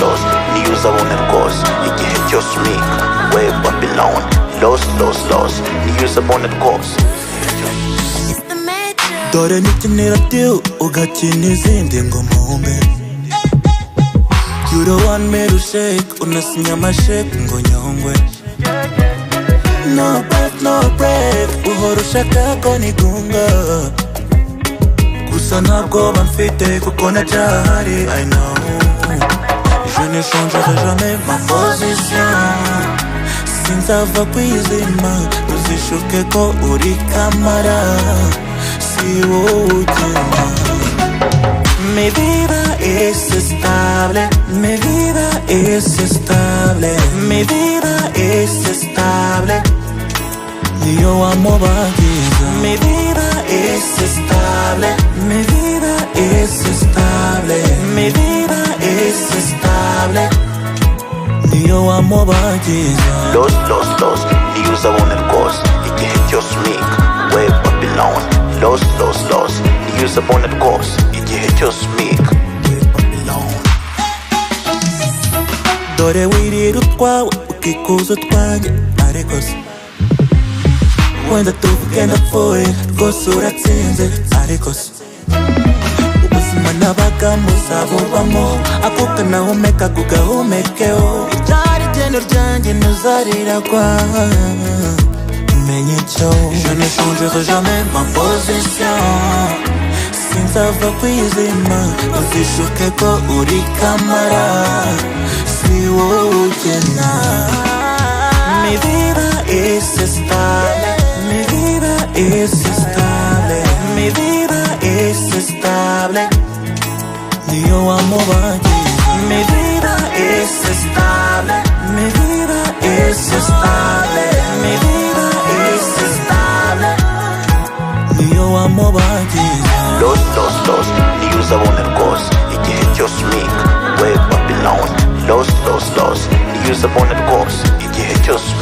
Lost, niyo zabonelkos igihe smik we Babylon. Lost, niyo zabonelkos. Dore nikinira deal ugakina izindi ngo mpumbe. You don't want me to shake, unasinya amasheke ngo nyongwe. No break, uhora ushaka ko nigunga. Gusa ntabwo mfite kuko nacyahari, I know. Je ne changerai jamais ma position. Sinzava kwizima, uzishuke ko uri kamara. Si wowe ugenda. Mi vida es estable, mi vida es estable, mi vida es estable. Niyo amo bagiza. Mi vida es estable, mi vida es estable, mi vida es estable. Niyo amo bagiza. Lost, niyo zabonelkos igihe smik we Babylon. Lost, niyo zabonelkos igihe smik we Babylon. Dore wirira utwawe ukikuza utwanjye ariko se wenda tuvuge ndapfuye rwose uratsinze ariko se ubuzima nabagamo uzabubamo akuka nahumeka kugahumekeho iryari igeno ryanjye ntuzariragwa menye icyo je ne changerai jamais ma position sinzava kwizima uzishuke ko uri kamara si wowe ugena. Mi vida es estable, mi vida es estable, mi vida es estable. Niyo amo bagiza. Mi vida es estable, mi vida es estable, mi vida es estable. Niyo amo bagiza. Lost, niyo zabonelkos igihe smik we Babylon. Lost, niyo zabonelkos igihe smik